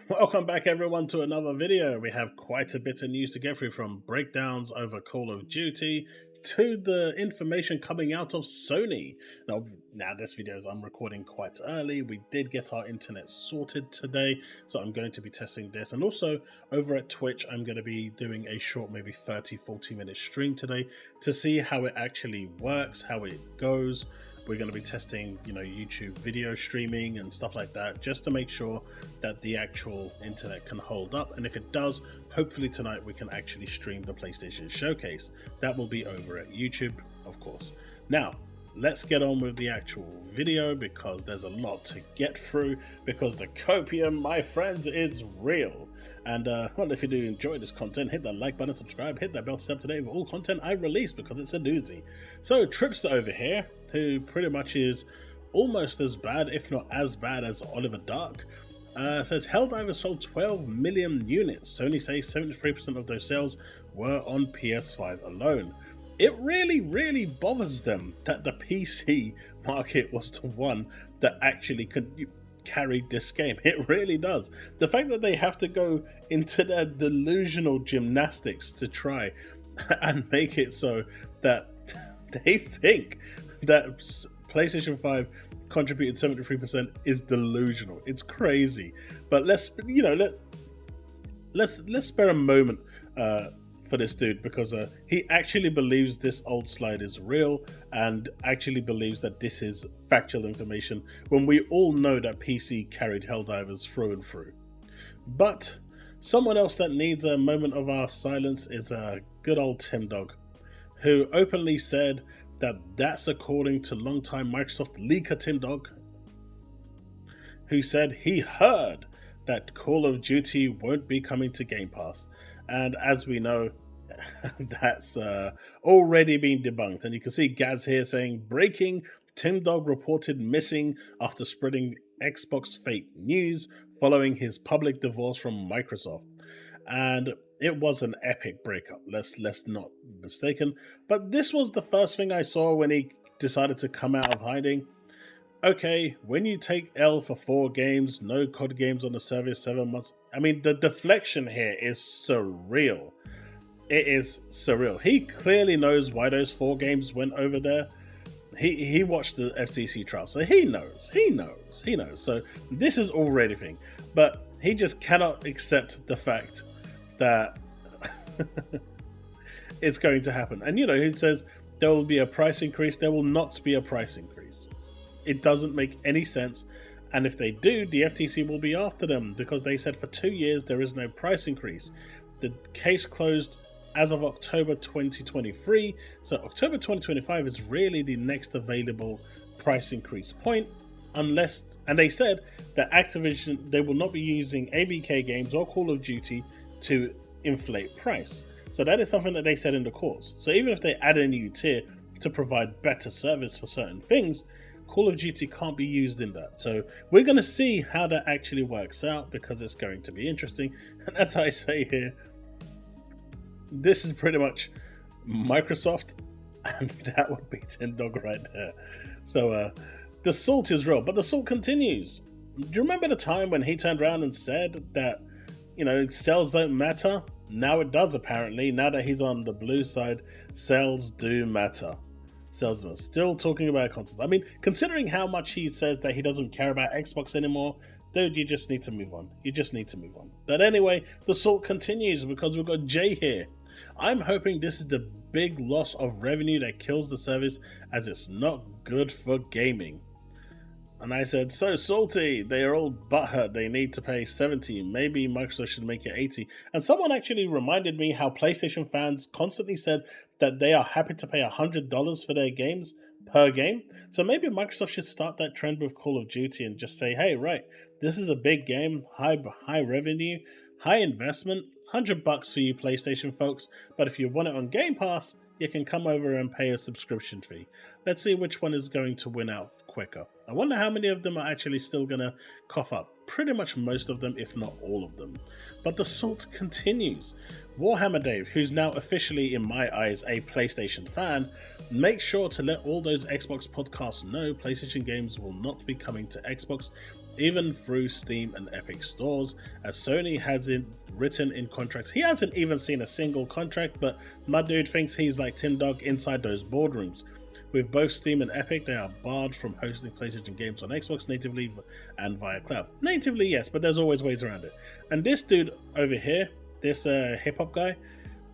Welcome back everyone to another video. We have quite a bit of news to get through, from breakdowns over Call of Duty to the information coming out of Sony. Now this video I'm recording quite early. We did get our internet sorted today, so I'm going to be testing this. And also over at Twitch, I'm going to be doing a short, maybe 30-40 minute stream today to see how it actually works, how it goes. We're going to be testing, YouTube video streaming and stuff like that, just to make sure that the actual internet can hold up. And if it does, hopefully tonight we can actually stream the PlayStation Showcase. That will be over at YouTube, of course. Now, let's get on with the actual video, because there's a lot to get through, because the copium, my friends, is real. And well, if you do enjoy this content, hit that like button, subscribe, hit that bell to stay up to date with all content I release, because it's a doozy. So Tripster over here, who pretty much is almost as bad, if not as bad, as Oliver Dark, says Helldivers sold 12 million units. Sony says 73% of those sales were on PS5 alone. It really bothers them that the PC market was the one that actually could carry this game. It really does. The fact that they have to go into their delusional gymnastics to try and make it so that they think that PlayStation 5 contributed 73% is delusional. It's crazy. But let's spare a moment for this dude, because he actually believes this old slide is real and actually believes that this is factual information, when we all know that PC carried Helldivers through and through. But someone else that needs a moment of our silence is good old Tim Dog, who openly said that that's according to longtime Microsoft leaker Tim Dog, who said he heard that Call of Duty won't be coming to Game Pass. And as we know, that's already been debunked. And you can see Gads here saying, breaking, Tim Dog reported missing after spreading Xbox fake news following his public divorce from Microsoft. And it was an epic breakup, let's not be mistaken. But this was the first thing I saw when he decided to come out of hiding. Okay, when you take L for 4 games, no CoD games on the service, 7 months. I mean, the deflection here is surreal. It is surreal. He clearly knows why those 4 games went over there. He watched the FTC trial, so he knows. So this is already a thing. But he just cannot accept the fact that it's going to happen. And he says there will be a price increase. There will not be a price increase. It doesn't make any sense. And if they do, the FTC will be after them, because they said for 2 years there is no price increase. The case closed as of October 2023. So October 2025 is really the next available price increase point. Unless, and they said that Activision, they will not be using ABK games or Call of Duty to inflate price. So that is something that they said in the course. So even if they add a new tier to provide better service for certain things, Call of Duty can't be used in that. So we're going to see how that actually works out, because it's going to be interesting. And as I say here, this is pretty much Microsoft, and that would be Tim Dog right there. So the salt is real, but the salt continues. Do you remember the time when he turned around and said that, sales don't matter? Now it does, apparently. Now that he's on the blue side, sales do matter. Salesman still talking about consoles. I mean, considering how much he says that he doesn't care about Xbox anymore, dude, you just need to move on. But anyway, the salt continues, because we've got Jay here. I'm hoping this is the big loss of revenue that kills the service, as it's not good for gaming. And I said, so salty, they are all butthurt, they need to pay 70, maybe Microsoft should make it 80. And someone actually reminded me how PlayStation fans constantly said that they are happy to pay $100 for their games per game. So maybe Microsoft should start that trend with Call of Duty and just say, hey, right, this is a big game, high revenue, high investment, $100 for you PlayStation folks, but if you want it on Game Pass, you can come over and pay a subscription fee. Let's see which one is going to win out quicker. I wonder how many of them are actually still going to cough up. Pretty much most of them, if not all of them. But the salt continues. Warhammer Dave, who's now officially, in my eyes, a PlayStation fan, make sure to let all those Xbox podcasts know PlayStation games will not be coming to Xbox. even through Steam and Epic stores, as Sony has it written in contracts. He hasn't even seen a single contract, but my dude thinks he's like Tim Dog inside those boardrooms. With both Steam and Epic, they are barred from hosting PlayStation games on Xbox natively and via cloud. Natively, yes, but there's always ways around it. And this dude over here, this hip-hop guy,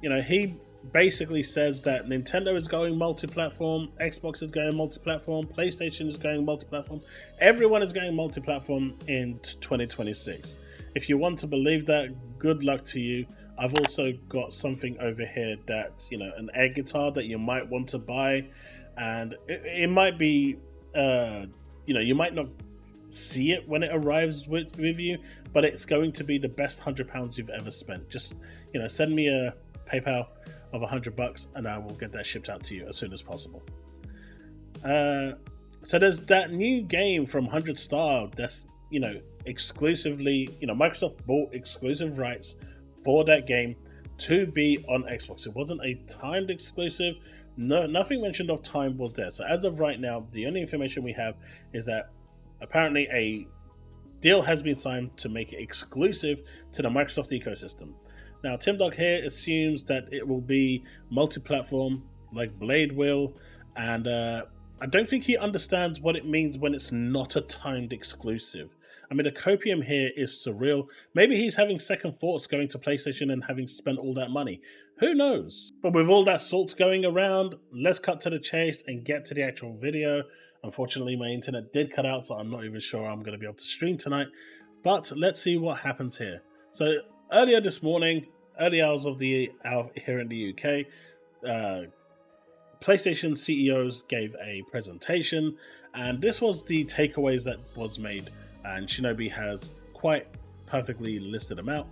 you know, he basically says that Nintendo is going multi-platform, Xbox is going multi-platform, PlayStation is going multi-platform, everyone is going multi-platform in 2026. If you want to believe that, good luck to you. I've also got something over here that, you know, an air guitar that you might want to buy, and it might be, you know, you might not see it when it arrives with you, but it's going to be the best £100 you've ever spent. Just, you know, send me a PayPal of $100 and I will get that shipped out to you as soon as possible. So there's that new game from 100 Star that's, you know, exclusively, you know, Microsoft bought exclusive rights for that game to be on Xbox. It wasn't a timed exclusive. No, nothing mentioned of time was there. So as of right now, the only information we have is that apparently a deal has been signed to make it exclusive to the Microsoft ecosystem. Now, Tim Dog here assumes that it will be multi-platform like Blade will, and I don't think he understands what it means when it's not a timed exclusive. I mean, the copium here is surreal. Maybe he's having second thoughts going to PlayStation and having spent all that money. Who knows? But with all that salt going around, let's cut to the chase and get to the actual video. Unfortunately, my internet did cut out, so I'm not even sure I'm going to be able to stream tonight. But let's see what happens here. So earlier this morning, early hours of the hour here in the UK, PlayStation CEOs gave a presentation, and this was the takeaways that was made, and Shinobi has quite perfectly listed them out.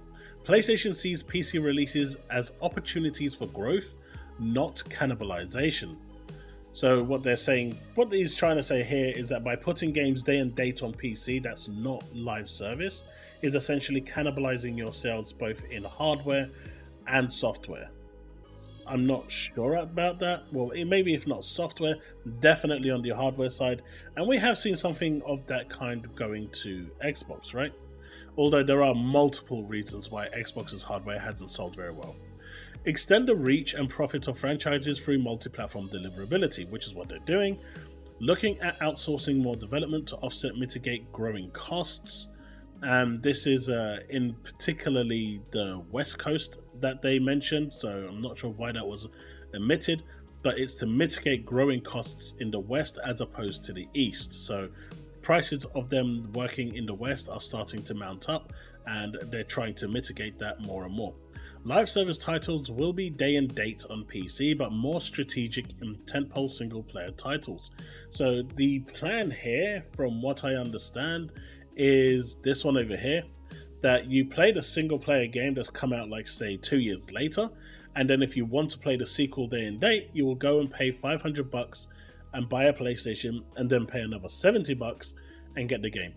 PlayStation sees PC releases as opportunities for growth, not cannibalization. So what they're saying, what he's trying to say here is that by putting games day and date on PC that's not live service is essentially cannibalizing your sales both in hardware and software. I'm not sure about that. Well, maybe if not software, definitely on the hardware side. And we have seen something of that kind going to Xbox, right? Although there are multiple reasons why Xbox's hardware hasn't sold very well. Extend the reach and profit of franchises through multi-platform deliverability, which is what they're doing. Looking at outsourcing more development to offset mitigate growing costs. And this is in particularly the West Coast that they mentioned, so I'm not sure why that was omitted, but it's to mitigate growing costs in the West as opposed to the East. So prices of them working in the West are starting to mount up, and they're trying to mitigate that more and more. Live service titles will be day and date on PC, but more strategic in tentpole single player titles. So the plan here, from what I understand, is this one over here, that you play the single player game that's come out like say 2 years later, and then if you want to play the sequel day and date, you will go and pay $500 and buy a PlayStation, and then pay another $70 and get the game.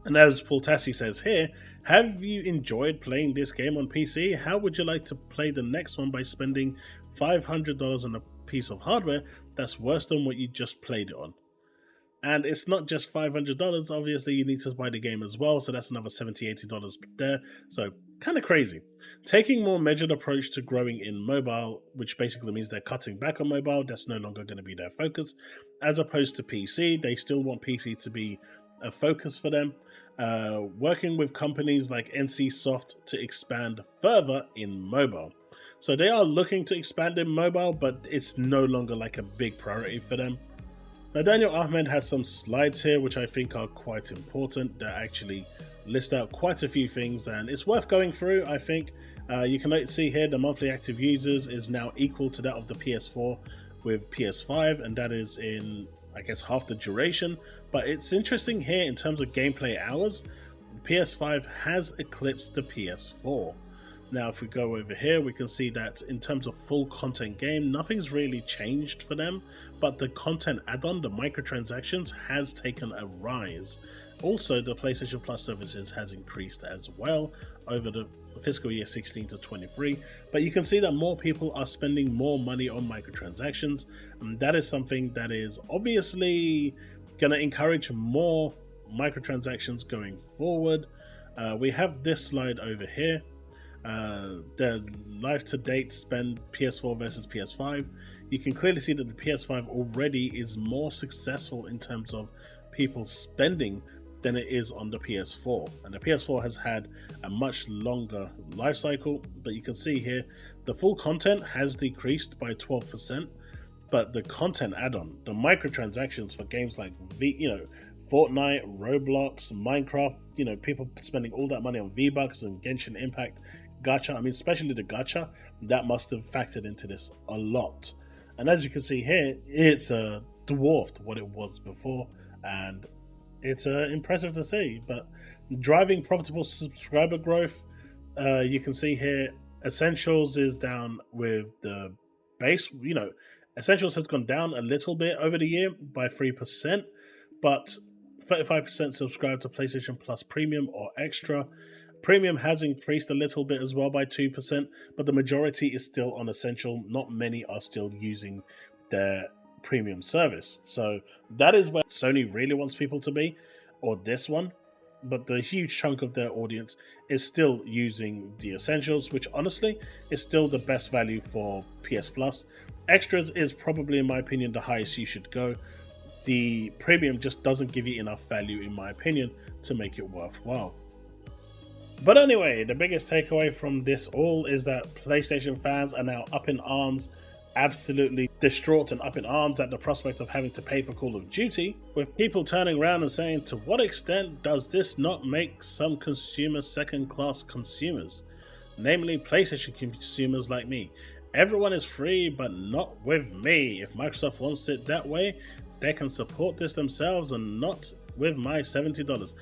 And as Paul Tassi says here, have you enjoyed playing this game on PC? How would you like to play the next one by spending $500 on a piece of hardware that's worse than what you just played it on? And it's not just $500, obviously you need to buy the game as well, so that's another $70, $80 there, so kind of crazy. Taking more measured approach to growing in mobile, which basically means they're cutting back on mobile, that's no longer going to be their focus, as opposed to PC. They still want PC to be a focus for them. Working with companies like NCSoft to expand further in mobile. So they are looking to expand in mobile, but it's no longer like a big priority for them. Now, Daniel Ahmed has some slides here which I think are quite important that actually list out quite a few things, and it's worth going through. I think you can see here the monthly active users is now equal to that of the PS4 with PS5, and that is in, I guess, half the duration. But it's interesting here in terms of gameplay hours, PS5 has eclipsed the PS4. Now if we go over here, we can see that in terms of full content game, nothing's really changed for them, but the content add-on, the microtransactions, has taken a rise. Also, the PlayStation Plus services has increased as well over the fiscal year 16 to 23, but you can see that more people are spending more money on microtransactions, and that is something that is obviously going to encourage more microtransactions going forward. We have this slide over here. The life to date spend PS4 versus PS5. You can clearly see that the PS5 already is more successful in terms of people spending than it is on the PS4, and the PS4 has had a much longer life cycle. But you can see here the full content has decreased by 12%, but the content add-on, the microtransactions for games like Fortnite, Roblox, Minecraft, people spending all that money on V-Bucks and Genshin Impact, gacha, I mean especially the gacha, that must have factored into this a lot. And as you can see here, it's dwarfed what it was before, and it's impressive to see. But driving profitable subscriber growth, you can see here Essentials is down with the base. Essentials has gone down a little bit over the year by 3%, but 35% subscribe to PlayStation Plus Premium or Extra. Premium has increased a little bit as well by 2%, but the majority is still on Essential. Not many are still using their premium service. So that is where Sony really wants people to be, or this one. But the huge chunk of their audience is still using the Essentials, which honestly is still the best value for PS Plus. Extras is probably, in my opinion, the highest you should go. The premium just doesn't give you enough value, in my opinion, to make it worthwhile. But anyway, the biggest takeaway from this all is that PlayStation fans are now up in arms, absolutely distraught and up in arms at the prospect of having to pay for Call of Duty, with people turning around and saying, to what extent does this not make some consumers second-class consumers? Namely, PlayStation consumers like me. Everyone is free, but not with me. If Microsoft wants it that way, they can support this themselves and not with my $70.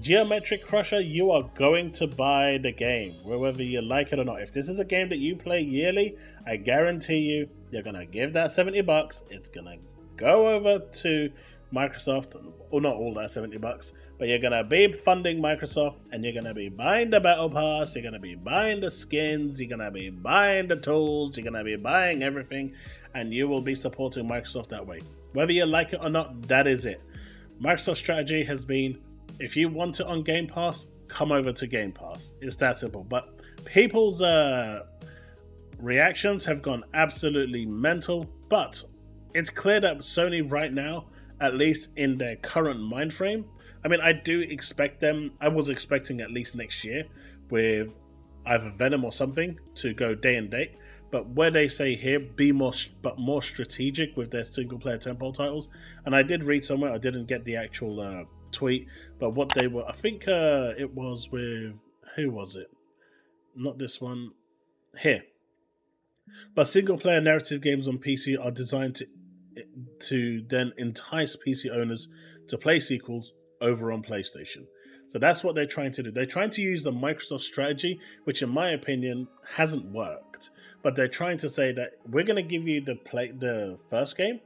Geometric Crusher, you are going to buy the game, whether you like it or not. If this is a game that you play yearly, I guarantee you, you're going to give that $70. It's going to go over to Microsoft, or not all that $70, but you're going to be funding Microsoft, and you're going to be buying the Battle Pass, you're going to be buying the skins, you're going to be buying the tools, you're going to be buying everything, and you will be supporting Microsoft that way. Whether you like it or not, that is it. Microsoft's strategy has been, if you want it on Game Pass, come over to Game Pass. It's that simple. But people's reactions have gone absolutely mental. But it's clear that Sony right now, at least in their current mind frame, I mean, I do expect them, I was expecting at least next year with either Venom or something to go day and date. But where they say here, be more strategic with their single-player tentpole titles. And I did read somewhere, I didn't get the actual tweet, but what they were, I think it was with, who was it? Not this one, here. But single-player narrative games on PC are designed to then entice PC owners to play sequels over on PlayStation. So that's what they're trying to do. They're trying to use the Microsoft strategy, which in my opinion hasn't worked. But they're trying to say that we're going to give you the first game,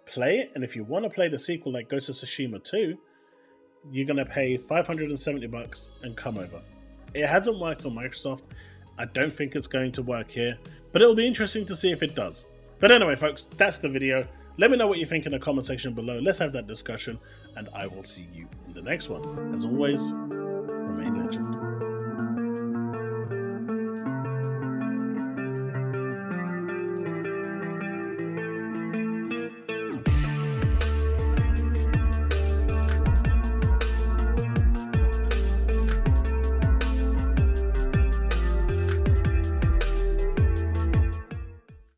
play it, and if you want to play the sequel like Ghost of Tsushima 2, you're going to pay $570 and come over. It hasn't worked on Microsoft. I don't think it's going to work here, but it'll be interesting to see if it does. But anyway, folks, that's the video. Let me know what you think in the comment section below. Let's have that discussion, and I will see you in the next one. As always,